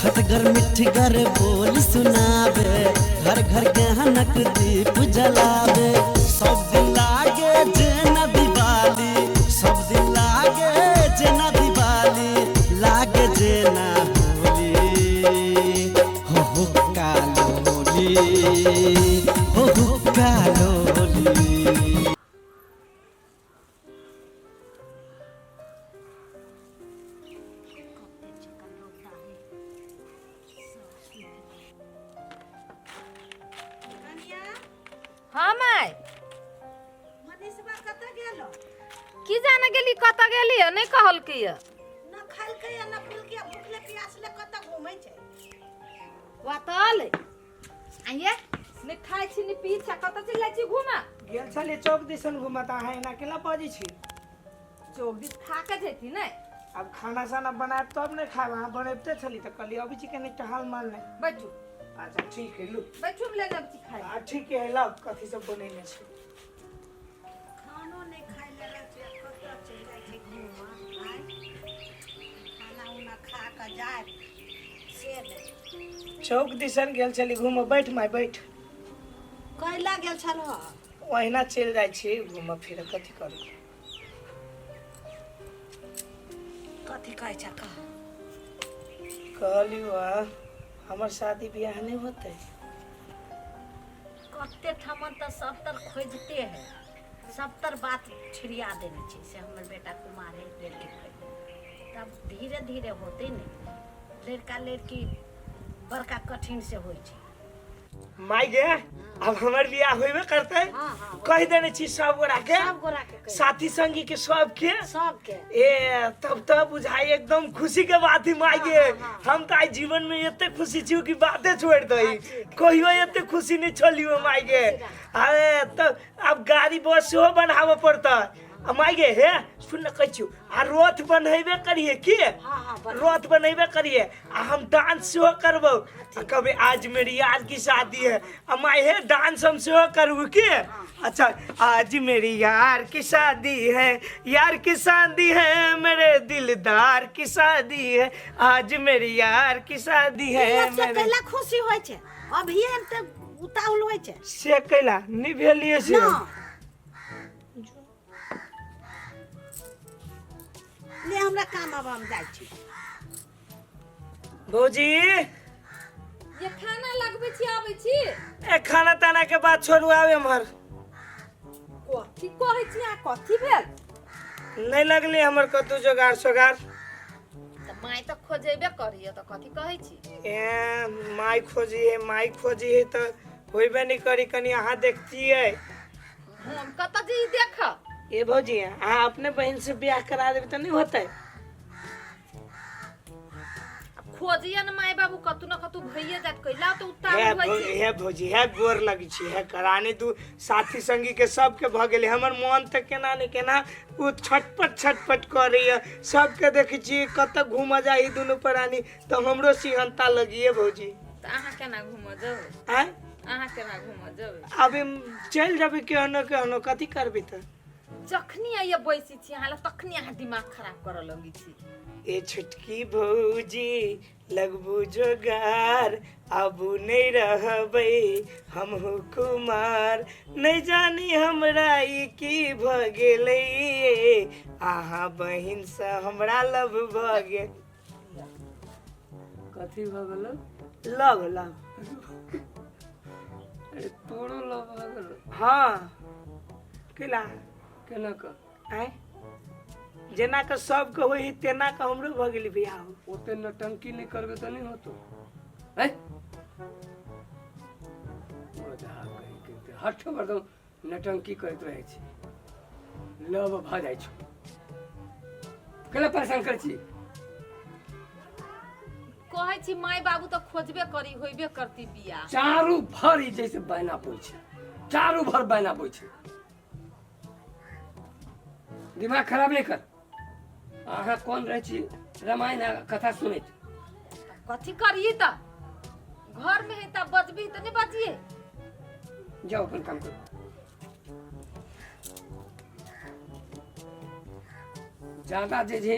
खटगर मिठगर बोल सुनावे, घर घर गहनक दीप जलावे। सब दिन लागे जेना दिवाली, सब दिन लागे जेना दिवाली, लागे जेना होली। हो कालोली, हो कालोली। हाँ माय मनीषबा कत गेलो? की जाने गेली कत गेली नहीं कहल की न खाइल के न फूल के भूखले प्यासले कत घूमै छै। वातल आइए ने खाइ छी ने पी छ कत चलै छी घुमा गेल छली चौक दिसन घुमता है ना केला बाजी छी। चौक दिस खा के जेती नहीं अब खाना साना बनाए तब नहीं खाए वहाँ बनते छली तो कली अभी छी के टहल माल नहीं। बैठू अच्छा ठीक है लू बैठू ले जब छी खाइ ठीक है लब कथी सब बनेने छी। खानो नहीं खाइ ले छै कत चल जाय छै घुमा खाना उना खा के जाय से दे। चौक दिसन गेल छली घूम बैठ माय बैठ। कैला गेल छलो? ओहिना चल जाय छी घूम फिर कथी करू। कथी कहै छ का? कहली वाह हमर शादी ब्याह नहीं होते। कते ठमन त सब तर खोजते है, सब तर बात छिड़िया देने छै से हमर बेटा कुमार है लड़की खोज। तब धीरे धीरे होते नहीं, लड़का लड़की बड़का कठिन से होय छै। माय गे अब हमार ब्याह होइबे करते। कह देने छी सब गोरा के, सब गोरा के साथी संगी के सब के सबके तब तो बुझाई एकदम खुशी के बात ही माय गे। हम तो आज जीवन में इतने खुशी छी कि बातें छोड़ दई, कहियो इतने खुशी नहीं छलियो माय गे। अरे तब अब गाड़ी बस सेहो बनावे पड़ता। माय गे हे सुन न कहियो आ रथ बनैबे करिए की? रथ बनैबे करिए आ हम डांस सेहो करबो। कभी आज मेरी यार की शादी है माय हे डांस हम सेहो करबो की? अच्छा आज मेरी यार की शादी है, यार की शादी है, मेरे दिलदार की शादी है, आज मेरी यार की शादी है। मेरे खुशी होय छै अभी त उताउल होय छै से कैला नहीं भेलिए से ले हमरा काम अब हम जाइ छी। भौजी ये खाना लगबै छी आबै छी ए खाना ताना के बाद छोड़ू आवे हमर कथी कहै छी आ कथी भेल? नहीं लगले हमर कतु जोगार सोगार। त माय त खोजेबे करियो त कथी कहै छी? ए माई खोजी है तो होइबे नहीं करी। कनी अहाँ देखतिए हम कत जी देख ए भौजी अहाँ अपने बहन से ब्याह करा देबे तो नहीं होते। खोजिए न माय बाबू कतु न कतु भइए जात कैला त उतार होय छै। हे भौजी हे गोर लगी छी हे कराने दू साथी संगी के सब के भ गेले। हमर मन त केना ने केना वो छटपट करे है। सब के देखै छी कत घुम जाई दुनु प्राणी तो हमरो सिहनता लगी है भौजी। त अहाँ केना घुम जेबै? हैं अहाँ केना घुम जेबै? अभी चल जाबे केहनो कथी करबे त? जखनी आइए बैसी छी अहाँ तखनी अहाँ दिमाग खराब करऽ लगी छी। ए छुटकी भौजी लगबू जोगार आबू नहीं रहबै हम कुमार, नहीं जानी हमरा ई की भ गेलै आहा बहिन से हमरा लव भ गेल। कथी भ गेल? लव लव अरे तोरो लव भ गेल? हाँ केला केना क? आय जेना के सब के होई तेना के हमरो भ गेली बियाह। ओते नटंकी नहीं करबे त नहीं होतो। हैं मजा कहि के हठ बर्दम नटंकी करत रहे छी, लव भ जाय छ। केला परेशान कर छी? कहै छी माय बाबू त खोजबे करी होइबे करती बियाह। चारू भर ई जैसे बहना पोइ छै, चारू भर बहना पोइ छै। दिमाग खराब नहीं कर। अहाँ कौन रहे छी रामायण कथा सुनैत? कथी करिए त घर में है त बजबी त नहीं बजिए। जाओ अपन काम करो। ज्यादा जे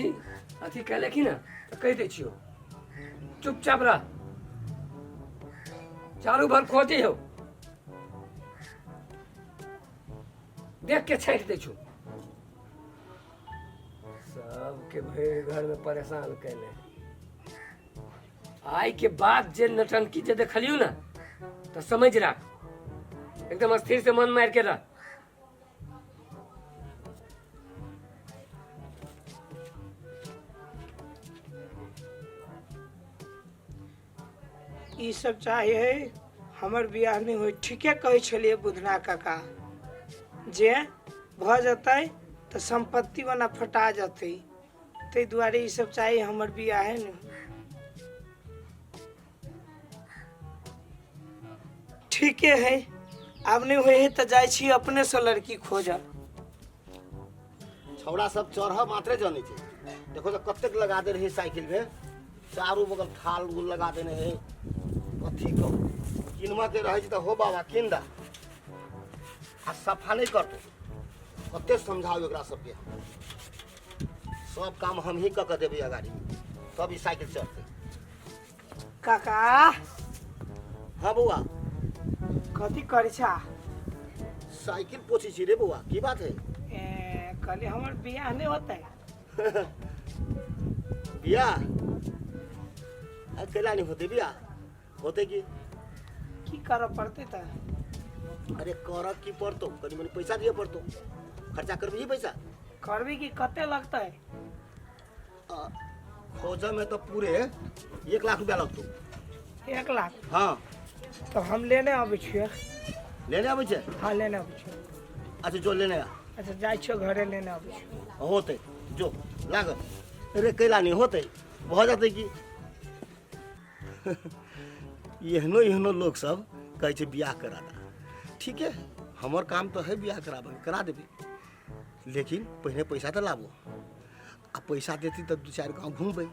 अथी कैले की ना तो कह दे छियो चुपचाप रह। चारू भर खोजी हो, देख के छाँट दे छु। सबके भरे घर में परेशान कैले। आई के बाद जे नटंकी जे देखलियो ना तो समझ रख, एकदम स्थिर से मन मार के रह। ई सब चाहिए हमर बियाह नहीं हो। ठीके कहे छलिए बुधना काका, जे भ जतै तो संपत्ति बना फटा जतै, ते दुआरे ई सब चाहिए हमर बियाह है न। ठीके है, अब नहीं होए तो जाय छी अपने से लड़की खोजब। छौड़ा सब चढ़ मात्रे जाने छे। देखो तो कतेक लगा दे रहे साइकिल में, चारों बगल थाल गुल लगा देने है। कथी को किनवा के रहे तो हो बाबा किन दा आ सफा नहीं करतो। कते समझाओ एकरा सबके, सब काम हम ही क के देबे अगाड़ी, तब ई साइकिल चढ़ते। काका हाँ बउआ, कथी करे छा? साइकिल पोछी छी रे बउआ, की बात है? कल हमर बियाह नहीं होता है। बियाह अकेला नहीं होते, बियाह होते की कर पड़ते था। अरे कर की पड़तो, कनी मनी पैसा दिए पड़तो, खर्चा करबी ही पैसा। करबी की कते लगता है? खोज में तो पूरे 1 लाख रुपया लगतो। 1 लाख? हाँ तो हम लेने आबे छियै। लेने आबे छे? हाँ लेने आबे छियै। अच्छा जो लेने आ। अच्छा जाय छियै घरे लेने आबे छियै। होते जो लागत। अरे कैला नहीं होते, भऽ जाते की। एहनो एहनो लोग सब कहे छे बियाह करा दा। ठीक है, हमर काम तो है बियाह कराबे, करा देबे, लेकिन पहले पैसा तो लाबो। आ पैसा देती तो 2-4 गाँव घूमबे,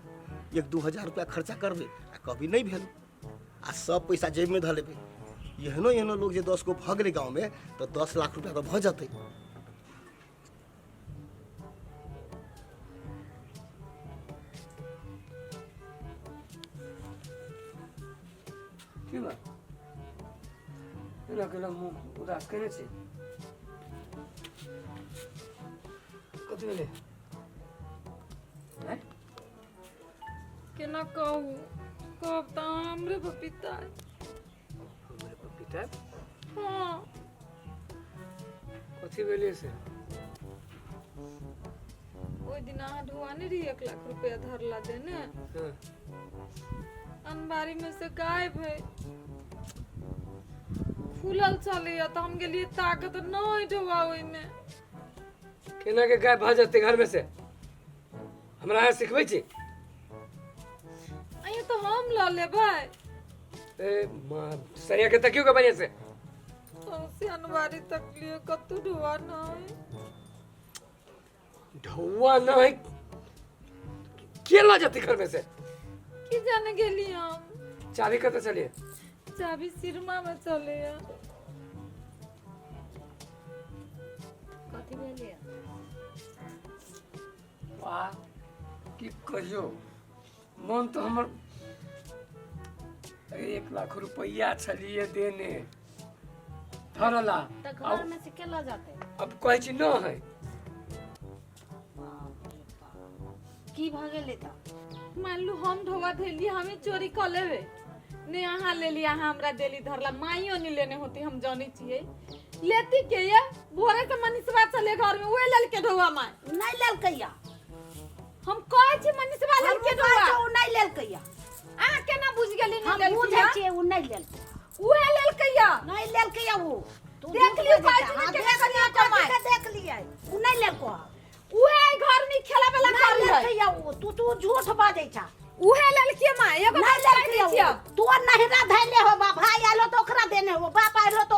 1-2 हजार रुपया खर्चा करबे, आ कभी नहीं भेल आ सब पैसा जेब में धऽ लेबे। एहनो एहनो लोग जे 10 गो भऽ गेलै गाँव में तो 10 लाख रुपया तो भऽ जते। की बात? केना मुँह उदास केने छी? कथी भेलै? केना कहू, कब तो हमरे पपीता। हमरे पपीता? हाँ कथी भेलै से? ओइ दिन अहाँ ढुआने रही 1 लाख रुपया धरला देने, हाँ। अनबारी में से गायब है। फूलल चले तो हम गेलिए ताकत नहीं ढुआ ओइ में। केना के गाय भऽ जेतै घर में से? हमरा यहाँ सिखबै छी? अइए तो हम ल लेबै। ए माँ सरिया के तकियो के बनिया से? से अनबारी तक लिए कतु ढुआ नहीं। ढौआ नहीं के ला जाती घर में से? की जाने गेली हम। चाबी कते चलिए? चाबी सिरमा में चले या। कथी भेलै? वाह की कहियो, मन तो हमर 1 लाख रुपया छलिए देने धरला, तो घर में से केला जाते? अब कहै छी न है। की भ गेलै त? मान लू हम ढोवा धेली, हमें चोरी कर लेवे ने, अहाँ ले लिया, अहाँ हमरा देली धरला। माइयो नहीं लेने होती, हम जानी छिए। लेती के ये भोरे के मनीषवा चले घर में, ओए लेल के ढोवा माय नहीं लेल कैया? हम कहै छी मनीषवा लेल के ढोवा उ नहीं लेल कैया? अहाँ केना बुझ गेली नहीं हम लेल बुझै के? छियै उ नहीं लेल। ओए लेल के या नहीं लेल कैया? उ तू देख लियो भाई जी ने केना करिया कमाई। देख लियै उ नहीं लेल को। ओए घर में खेला वाला घर नहीं लेल है। कैया? उ तू झूठ बाजै छ। ओहे लेल के माय एगो नहीं बात लेल कह कैया? दिया। तू नहिरा धैले हो, भाई आलो तो ओकरा देने हो, बाप आलो तो